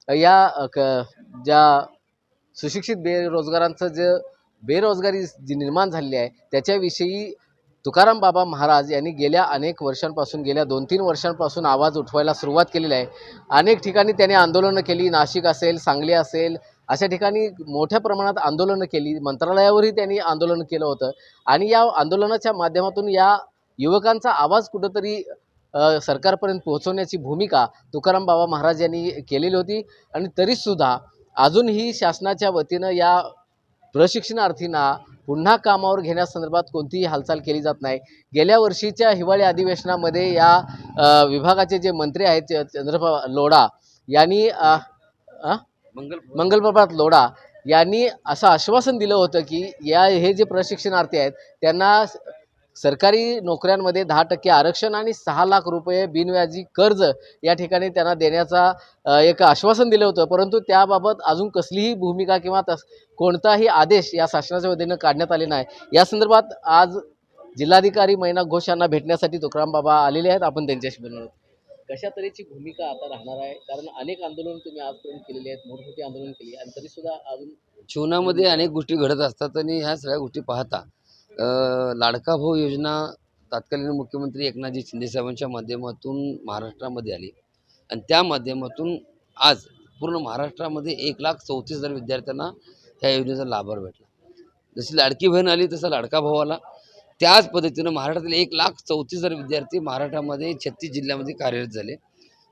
ज्या सुशिक्षित बेरोजगारांचं जे बेरोजगारी जी निर्माण झालेली आहे त्याच्याविषयी तुकाराम बाबा महाराज यांनी गेल्या अनेक वर्षांपासून गेल्या 2-3 वर्षांपासून आवाज उठवायला सुरुवात केलेली आहे। अनेक ठिकाणी त्यांनी आंदोलनं केली, नाशिक असेल, सांगली असेल, अशा ठिकाणी मोठ्या प्रमाणात आंदोलनं केली। मंत्रालयावरही त्यांनी आंदोलन केलं होतं आणि या आंदोलनाच्या माध्यमातून या युवकांचा आवाज कुठंतरी सरकारपर्यंत पोहोचवण्याची भूमिका तुकाराम बाबा महाराज यांनी केलेली होती आणि तरीसुद्धा अजूनही शासनाच्या वतीनं या प्रशिक्षणार्थींना पुन्हा कामावर घेण्यासंदर्भात कोणतीही हालचाल केली जात नाही। गेल्या वर्षीच्या हिवाळी अधिवेशनामध्ये या विभागाचे जे मंत्री आहेत चंद्रप्रभात लोढा यांनी मंगलप्रभात लोढा यांनी असं आश्वासन दिलं होतं की हे जे प्रशिक्षणार्थी आहेत त्यांना सरकारी नोकऱ्यांमध्ये 10% आरक्षण आणि 6 लाख रुपये बिनव्याजी कर्ज या ठिकाणी त्यांना देण्याचा एक आश्वासन दिलं होतं, परंतु त्याबाबत अजून कसलीही भूमिका किंवा कोणताही आदेश या शासनाच्या वतीनं काढण्यात आले नाही। या संदर्भात आज जिल्हाधिकारी मैनाक घोष यांना भेटण्यासाठी तुकाराम बाबा आलेले आहेत। आपण त्यांच्याशी बोलणार आहोत। कशा तऱ्हेची भूमिका आता राहणार आहे, कारण अनेक आंदोलन तुम्ही आजपर्यंत केलेली आहेत, मोठमोठी आंदोलन केली आणि तरीसुद्धा अजून जीवनामध्ये अनेक गोष्टी घडत असतात आणि ह्या सगळ्या गोष्टी पाहता लाडका भाऊ योजना तत्कालीन मुख्यमंत्री एकनाथजी शिंदेसाहेबांच्या माध्यमातून महाराष्ट्रामध्ये आली आणि त्या माध्यमातून आज पूर्ण महाराष्ट्रामध्ये 1,34,000 विद्यार्थ्यांना ह्या योजनेचा लाभ भेटला। जशी लाडकी बहीण आली तसा लाडका भाऊ आला। त्याच पद्धतीनं महाराष्ट्रातील 1,34,000 विद्यार्थी महाराष्ट्रामध्ये 36 जिल्ह्यामध्ये कार्यरत झाले।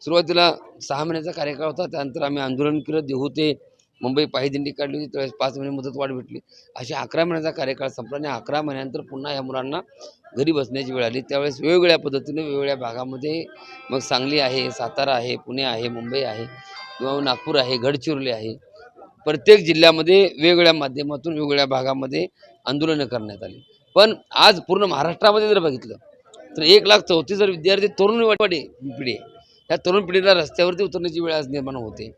सुरुवातीला 6 महिन्याचा कार्यकाळ होता, त्यानंतर आम्ही आंदोलन केलं, देहू ते मुंबई पायी दिंडी काढली होती, त्यावेळेस 5 महिने मुदतवाढ भेटली। अशी 11 महिन्याचा कार्यकाळ संपला आणि 11 महिन्यानंतर पुन्हा या मुलांना घरी बसण्याची वेळ आली। त्यावेळेस वेगवेगळ्या पद्धतीने वेगवेगळ्या भागामध्ये मग सांगली आहे, सातारा आहे, पुणे आहे, मुंबई आहे किंवा नागपूर आहे, गडचिरोली आहे, प्रत्येक जिल्ह्यामध्ये वेगवेगळ्या माध्यमातून वेगवेगळ्या भागामध्ये आंदोलनं करण्यात आली। पण आज पूर्ण महाराष्ट्रामध्ये जर बघितलं तर 1,34,000 विद्यार्थी तरुण पिढी आहे, या तरुण पिढीला रस्त्यावरती उतरण्याची वेळ आज निर्माण होते।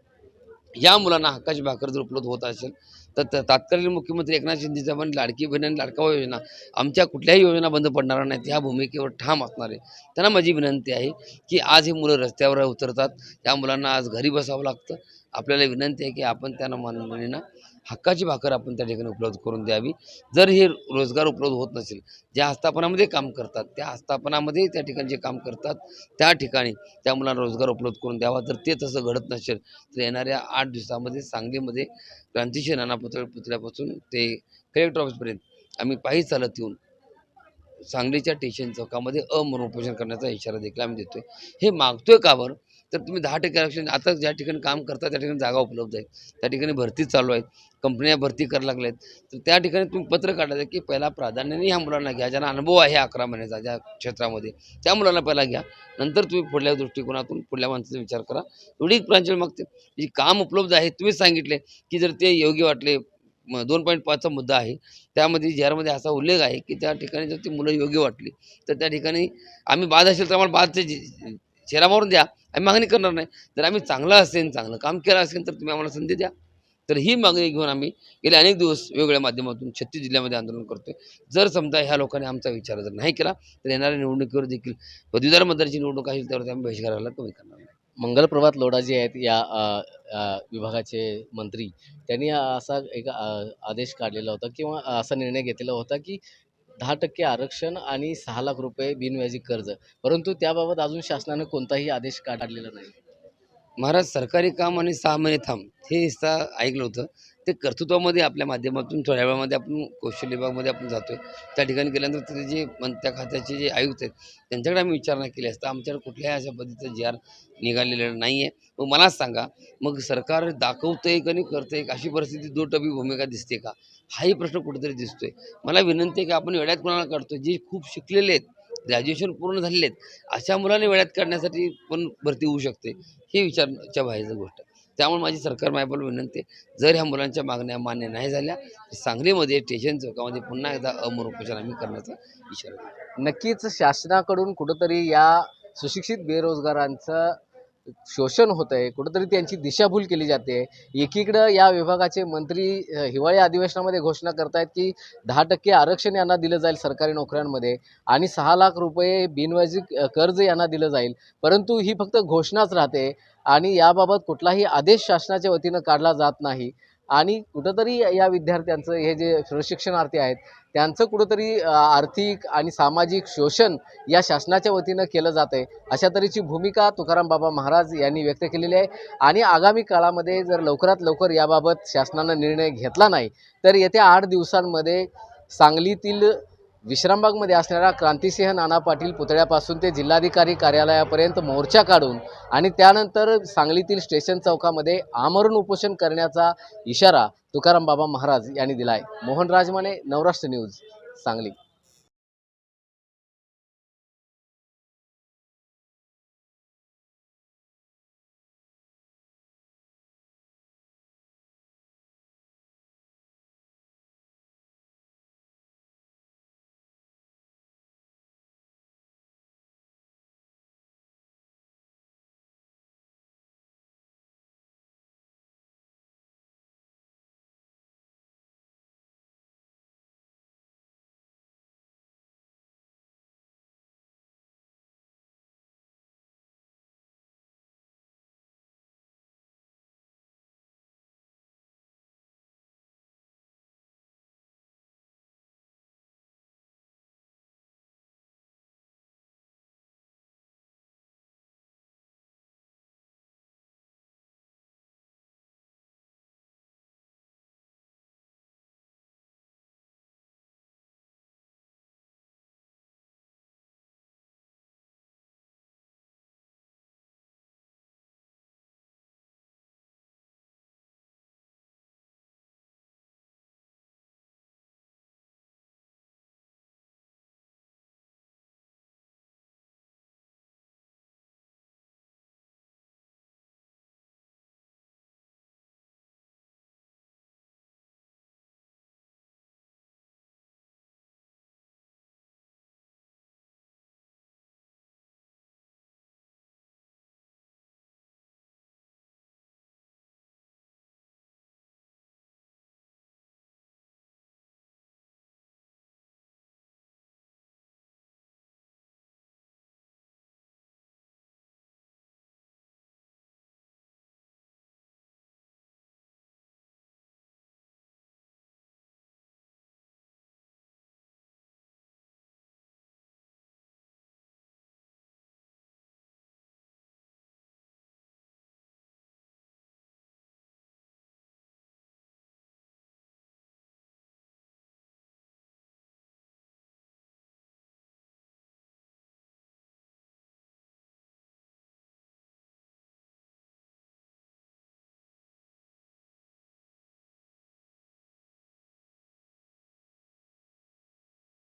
या मुलांना हक्काची भाकर जर उपलब्ध होत असेल तर तत्कालीन मुख्यमंत्री एकनाथ शिंदे साहेबांनी लाडकी बहीण आणि लाडका भाऊ योजना आमच्या कुठल्याही योजना बंद पडणार नाहीत ह्या भूमिकेवर ठाम असणार आहे। त्यांना माझी विनंती आहे की आज ही मुलं रस्त्यावर उतरतात, त्या मुलांना आज घरी बसावं लागतं। आपल्याला विनंती आहे की आपण त्यांना माननीय हक्काची भाकर आपण त्या ठिकाणी उपलब्ध करून द्यावी। जर हे रोजगार उपलब्ध होत नसेल, ज्या आस्थापनामध्ये काम करतात त्या आस्थापनामध्ये त्या ठिकाणी जे काम करतात त्या ठिकाणी त्या मुलांना रोजगार उपलब्ध करून द्यावा। जर ते तसं घडत नसेल तर येणाऱ्या 8 दिवसामध्ये सांगलीमध्ये क्रांतिसिंह नाना पुतळ्यापासून ते कलेक्टर ऑफिसपर्यंत आम्ही पायी चालत येऊन सांगलीच्या स्टेशन चौकामध्ये अमरण उपोषण करण्याचा इशारा देखील आम्ही देतोय। हे मागतोय का बरं, तर तुम्ही 10% आरक्षण आता ज्या ठिकाणी काम करता त्या ठिकाणी जागा उपलब्ध आहेत, त्या ठिकाणी भरती चालू आहेत, कंपन्या भरती करायला लागल्या आहेत, तर त्या ठिकाणी तुम्ही पत्र काढायचं की पहिला प्राधान्याने ह्या मुलांना घ्या, ज्यांना अनुभव आहे 11 महिन्याचा ज्या क्षेत्रामध्ये त्या मुलांना पहिला घ्या, नंतर तुम्ही पुढल्या दृष्टिकोनातून पुढल्या माणसाचा विचार करा। एवढीच प्रांजळ मागते। जी काम उपलब्ध आहे तुम्हीच सांगितले की जर ते योग्य वाटले 2.5चा मुद्दा आहे, त्यामध्ये ज्यामध्ये असा उल्लेख आहे की त्या ठिकाणी जर ती मुलं योग्य वाटली तर त्या ठिकाणी आम्ही बाद असेल तर आम्हाला बादचे चेहरा मारून द्या, आम्ही मागणी करणार नाही। जर आम्ही चांगलं असेल, चांगलं काम केलं असेल तर तुम्ही आम्हाला संधी द्या। तर ही मागणी घेऊन आम्ही गेले अनेक दिवस वेगवेगळ्या माध्यमातून 36 जिल्ह्यामध्ये आंदोलन करतोय। जर समजा ह्या लोकांनी आमचा विचार जर नाही केला तर येणाऱ्या निवडणुकीवर देखील पदवीधर मतदाराची निवडणूक असेल त्यावर आम्ही बहिष्काराला कमी करणार नाही। मंगलप्रभात लोढा जे आहेत या विभागाचे मंत्री, त्यांनी असा एक आदेश काढलेला होता किंवा असा निर्णय घेतलेला होता की 10% आरक्षण आणि 6 लाख रुपये बिनव्याजी कर्ज, परंतु त्याबाबत अजून शासनाने कोणताही आदेश काढलेला नाही। महाराज सरकारी काम आणि 6 महिने थांब हे ऐकलं होतं। ते कर्तृत्वामध्ये आपल्या माध्यमातून थोड्या वेळामध्ये आपण कौशल्य विभागामध्ये आपण जातोय, त्या ठिकाणी गेल्यानंतर तिथे जे त्या खात्याचे जे आयुक्त आहेत त्यांच्याकडे आम्ही विचारणा केली असता आमच्याकडे कुठल्याही अशा पद्धतीचं जी आर निघालेलं नाही आहे। मग मला सांगा, मग सरकार दाखवतंय का नाही करतंय, अशी परिस्थिती दुटप्पी भूमिका दिसते का, हाही प्रश्न कुठेतरी दिसतोय। मला विनंती आहे की आपण वेड्यात कोणाला काढतोय, जे खूप शिकलेले आहेत, ग्रॅज्युएशन पूर्ण झालेले आहेत, अशा मुलांनी वेळात काढण्यासाठी पण भरती होऊ शकते, हे विचारच्या बाहेरची गोष्ट आहे। त्यामुळे माझी सरकार मायबाला विनंती आहे, जर ह्या मुलांच्या मागण्या मान्य नाही झाल्या तर सांगलीमध्ये स्टेशन चौकामध्ये पुन्हा एकदा अमरण उपोषण आम्ही करण्याचा इशारा देतो। नक्कीच शासनाकडून कुठंतरी या सुशिक्षित बेरोजगारांचं शोषण होत आहे, कुठंतरी त्यांची दिशाभूल केली जाते. एकीकडं या विभागाचे मंत्री हिवाळी अधिवेशनामध्ये घोषणा करतायत की 10% आरक्षण यांना दिलं जाईल सरकारी नोकऱ्यांमध्ये आणि 6 लाख रुपये बिनव्याजी कर्ज यांना दिलं जाईल. परंतु ही फक्त घोषणाच राहते आणि याबाबत कुठलाही आदेश शासनाच्या वतीनं काढला जात नाही आणि कुठंतरी या विद्यार्थ्यांचं हे जे प्रशिक्षणार्थी आहेत त्यांचं कुठंतरी आर्थिक आणि सामाजिक शोषण या शासनाच्या वतीनं केलं जात आहे. अशा तऱ्हेची भूमिका तुकाराम बाबा महाराज यांनी व्यक्त केलेली आहे आणि आगामी काळामध्ये जर लवकरात लवकर याबाबत शासनानं निर्णय घेतला नाही तर येत्या 8 दिवसांमध्ये सांगलीतील विश्रामबागमध्ये असणाऱ्या क्रांतिसिंह नाना पाटील पुतळ्यापासून ते जिल्हाधिकारी कार्यालयापर्यंत मोर्चा काढून आणि त्यानंतर सांगलीतील स्टेशन चौकामध्ये आमरण उपोषण करण्याचा इशारा तुकाराम बाबा महाराज यांनी दिला आहे. मोहन राजमाने, नवराष्ट्र न्यूज, सांगली.